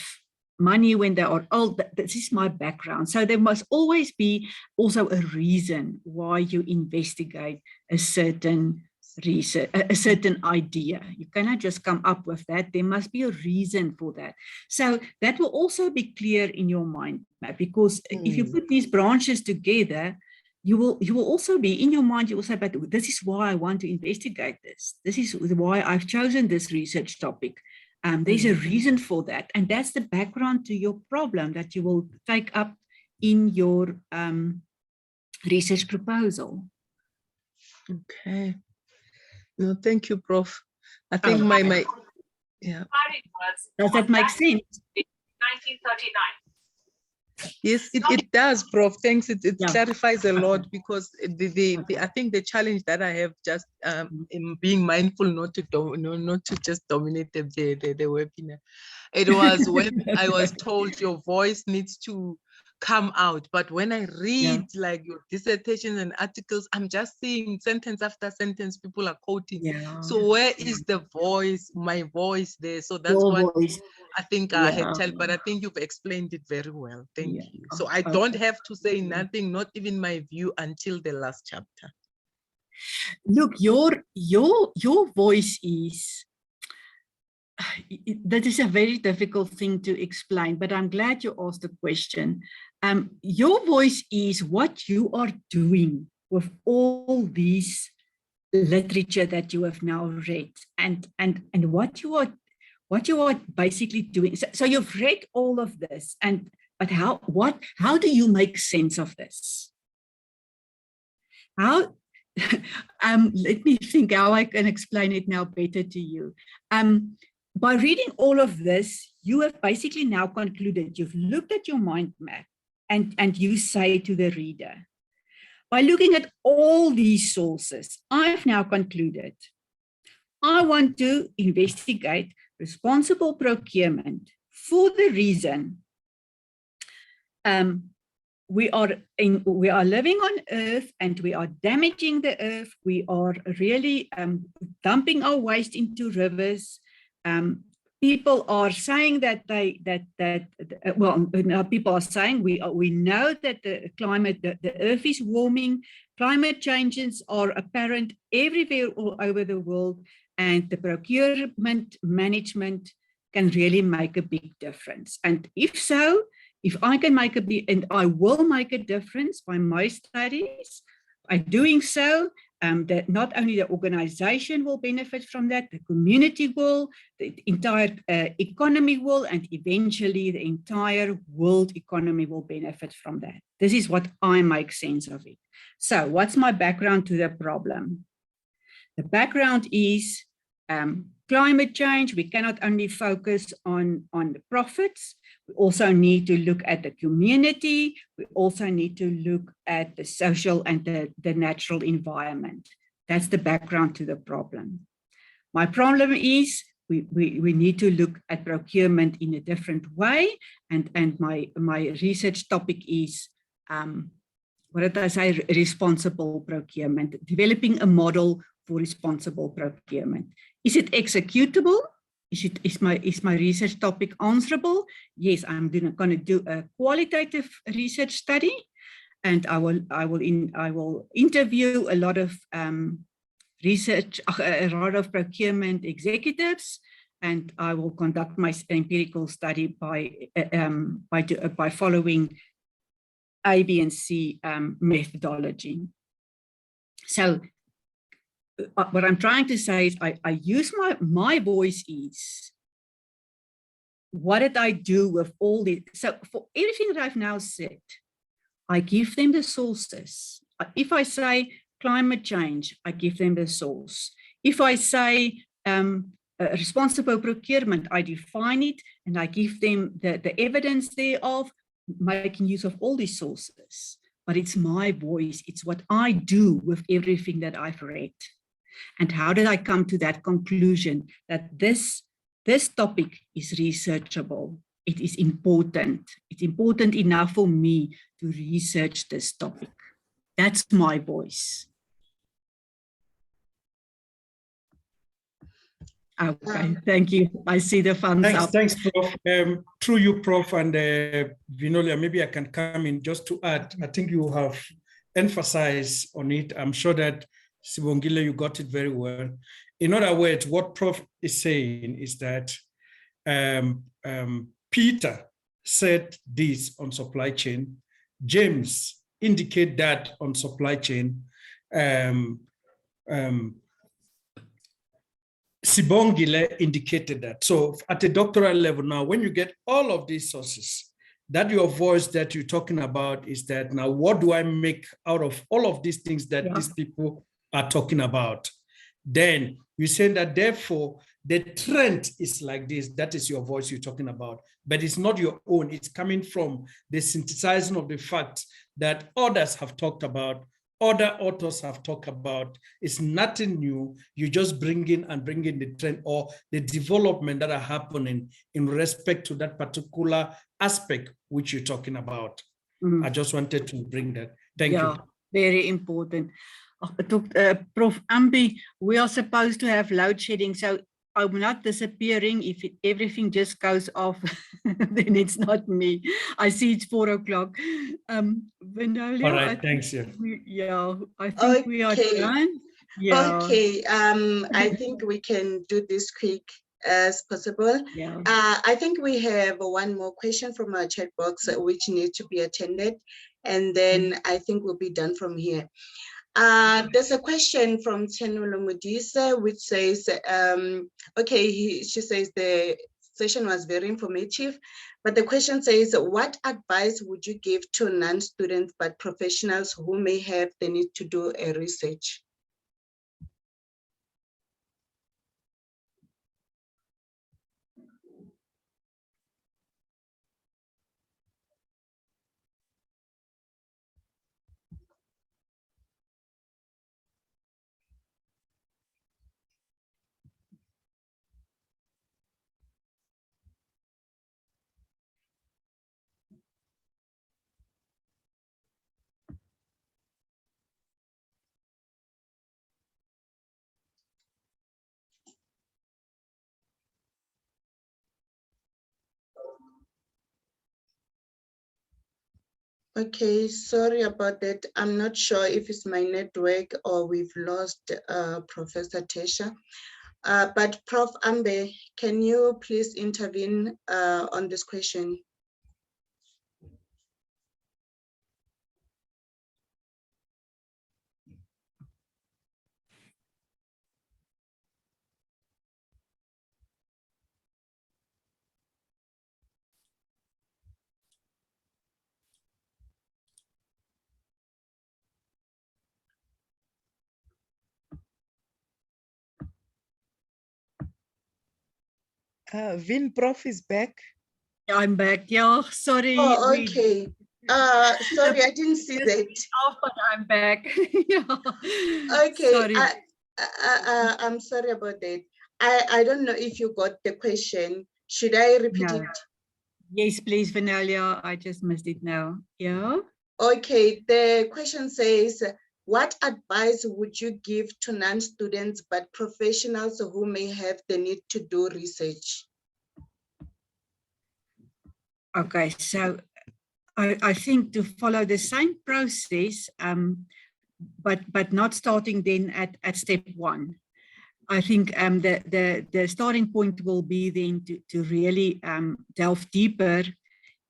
money when they are old. This is my background. So there must always be also a reason why you investigate a certain research, a certain idea. You cannot just come up with that. There must be a reason for that. So that will also be clear in your mind map, because if you put these branches together, you will also be in your mind, you will say, but this is why I want to investigate this. This is why I've chosen this research topic. There's a reason for that. And that's the background to your problem that you will take up in your research proposal. Okay. No, thank you, Prof. I think yeah. Does that make sense? 1939. Yes, it does, Prof. Thanks. It clarifies a lot, because I think the challenge that I have just in being mindful not to just dominate the webinar. It was when I was told your voice needs to come out, but when I read like your dissertations and articles, I'm just seeing sentence after sentence people are quoting. So where is the voice, my voice there? So that's your what voice. I think I had told, but I think you've explained it very well. Thank you. So I don't have to say nothing, not even my view, until the last chapter. Look, your voice is, that is a very difficult thing to explain, but I'm glad you asked the question. Your voice is what you are doing with all these literature that you have now read, and what you are basically doing. So you've read all of this, but how do you make sense of this? How let me think how I can explain it now better to you. By reading all of this, you have basically now concluded, you've looked at your mind map, and you say to the reader, by looking at all these sources, I've now concluded, I want to investigate responsible procurement for the reason we are living on Earth and we are damaging the Earth. We are really dumping our waste into rivers. People are saying that people are saying we know that the Earth is warming. Climate changes are apparent everywhere all over the world, and the procurement management can really make a big difference. And if so, if I can make and I will make a difference by my studies, by doing so, that not only the organization will benefit from that, the community will, the entire economy will, and eventually the entire world economy will benefit from that. This is what I make sense of it. So what's my background to the problem? The background is climate change. We cannot only focus on the profits. We also need to look at the community. We also need to look at the social and the natural environment. That's the background to the problem. My problem is we need to look at procurement in a different way. And my research topic is, what did I say, responsible procurement, developing a model for responsible procurement. Is it executable? Is my research topic answerable? Yes, I'm going to do a qualitative research study, and I will interview a lot of procurement executives, and I will conduct my empirical study by following A, B, and C methodology. So what I'm trying to say is I use my voice is, what did I do with all this? So for everything that I've now said, I give them the sources. If I say climate change, I give them the source. If I say responsible procurement, I define it and I give them the evidence thereof, making use of all these sources. But it's my voice. It's what I do with everything that I've read. And how did I come to that conclusion that this topic is researchable? It is important. It's important enough for me to research this topic. That's my voice. Okay, thank you. I see the thumbs up. Thanks, Prof. Through you, Prof, and Vinolia, maybe I can come in just to add. I think you have emphasized on it. I'm sure that Sibongile, you got it very well. In other words, what Prof is saying is that Peter said this on supply chain. James indicate that on supply chain. Sibongile indicated that. So at a doctoral level now, when you get all of these sources, that your voice that you're talking about is that now what do I make out of all of these things that these people are talking about? Then you say that therefore the trend is like this. That is your voice you're talking about, but it's not your own. It's coming from the synthesizing of the facts that others have talked about, other authors have talked about. It's nothing new. You just bring in the trend or the development that are happening in respect to that particular aspect which you're talking about. I just wanted to bring that. Thank you. Very important. Prof Ambi, we are supposed to have load shedding, so I'm not disappearing. If everything just goes off, then it's not me. I see it's 4 o'clock. Vinolia, all right, thanks. I think we are done. Yeah. Okay, I think we can do this quick as possible. Yeah. I think we have one more question from our chat box which needs to be attended, and then I think we'll be done from here. There's a question from Tenulo Mudisa, which says, okay, she says the session was very informative, but the question says, what advice would you give to non-students but professionals who may have the need to do a research? Okay, sorry about that. I'm not sure if it's my network or we've lost Professor Tersia. But Prof Ambe, can you please intervene on this question? Vin Prof is back. I'm back. Yeah, sorry. Oh, okay. Sorry, I didn't see that. Off, but I'm back. Yeah. Okay, Sorry. I'm sorry about that. I don't know if you got the question. Should I repeat No. it? Yes, please, Vanalia. I just missed it now. Yeah. Okay, the question says, what advice would you give to non-students but professionals who may have the need to do research? Okay, so I think to follow the same process, but not starting then at step one. I think the starting point will be then to really delve deeper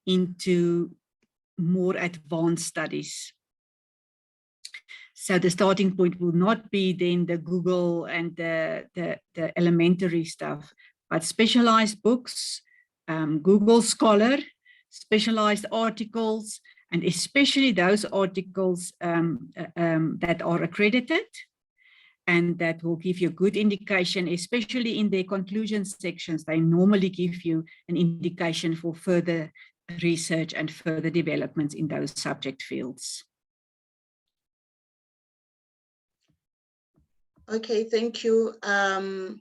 into more advanced studies. So the starting point will not be then the Google and the elementary stuff, but specialized books, Google Scholar, specialized articles, and especially those articles that are accredited and that will give you a good indication, especially in their conclusion sections. They normally give you an indication for further research and further developments in those subject fields. Okay, thank you. I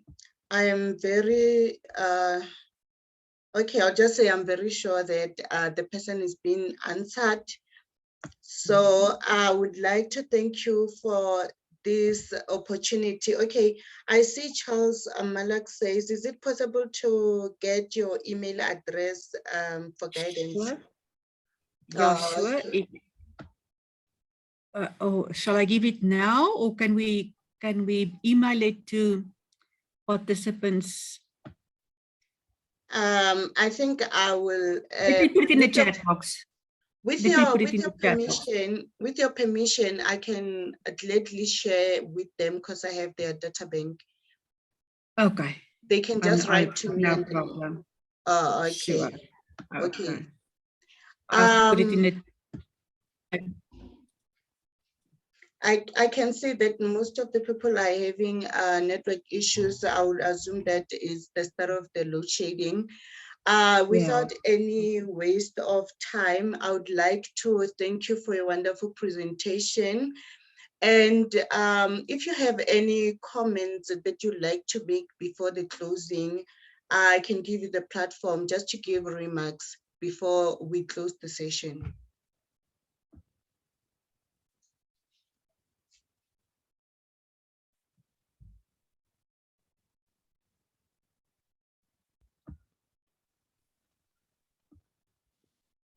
am very, okay, I'll just say I'm very sure that the person is being answered. So I would like to thank you for this opportunity. Okay, I see Charles Malak says, is it possible to get your email address for guidance? Sure. Yeah, sure. Okay. Shall I give it now, or can we email it to participants? I think I will. Let me put it in the chat box. With your permission, I can gladly share with them because I have their data bank. Okay. They can just write to me. No problem. Oh, okay. Sure. Okay. I'll put it in the. I can say that most of the people are having network issues. I would assume that is the start of the load shedding. Without any waste of time, I would like to thank you for a wonderful presentation. And if you have any comments that you'd like to make before the closing, I can give you the platform just to give remarks before we close the session.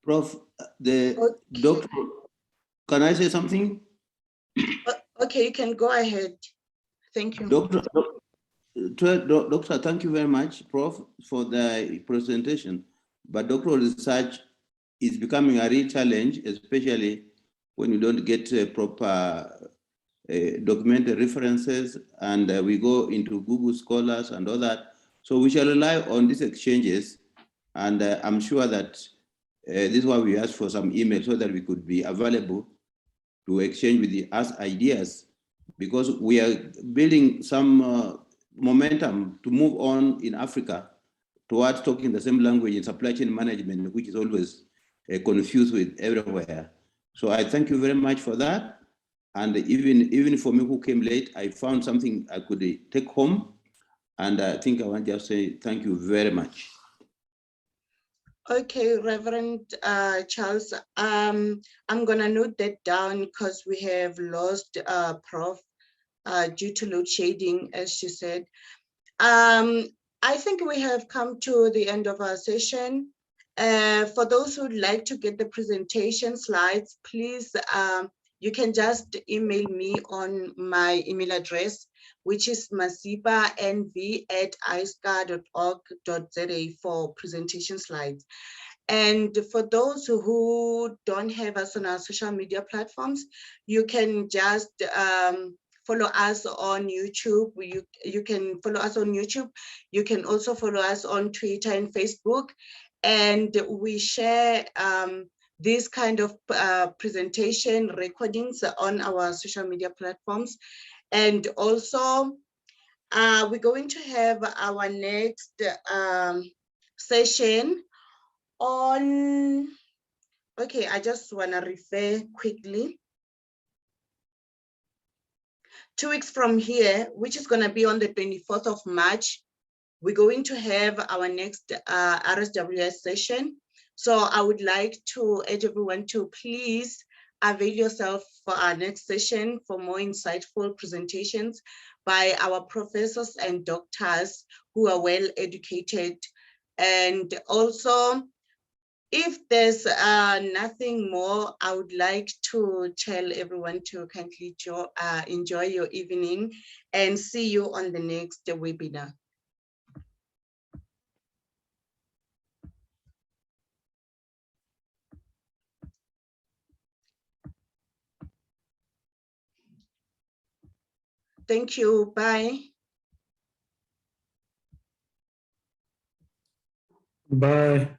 Prof, the doctor, can I say something? Okay, you can go ahead. Thank you. Doctor, thank you very much, Prof, for the presentation. But doctoral research is becoming a real challenge, especially when you don't get proper documented references, and we go into Google Scholars and all that. So we shall rely on these exchanges, and I'm sure that this is why we asked for some emails so that we could be available to exchange with us ideas, because we are building some momentum to move on in Africa towards talking the same language in supply chain management, which is always confused with everywhere. So I thank you very much for that. And even for me who came late, I found something I could take home. And I think I want to just say thank you very much. Okay, Reverend Charles, I'm gonna note that down because we have lost Prof due to load shedding, as she said. I think we have come to the end of our session. For those who'd like to get the presentation slides, please, you can just email me on my email address, which is masipanv@iscar.org.za for presentation slides. And for those who don't have us on our social media platforms, you can just follow us on YouTube. You can follow us on YouTube. You can also follow us on Twitter and Facebook. And we share these kind of presentation recordings on our social media platforms. And also, we're going to have our next session on, okay, I just want to refer quickly. 2 weeks from here, which is going to be on the 24th of March, we're going to have our next RSWS session. So I would like to urge everyone to please avail yourself for our next session for more insightful presentations by our professors and doctors who are well educated. And also, if there's nothing more, I would like to tell everyone to kindly enjoy your evening and see you on the next webinar. Thank you. Bye. Bye.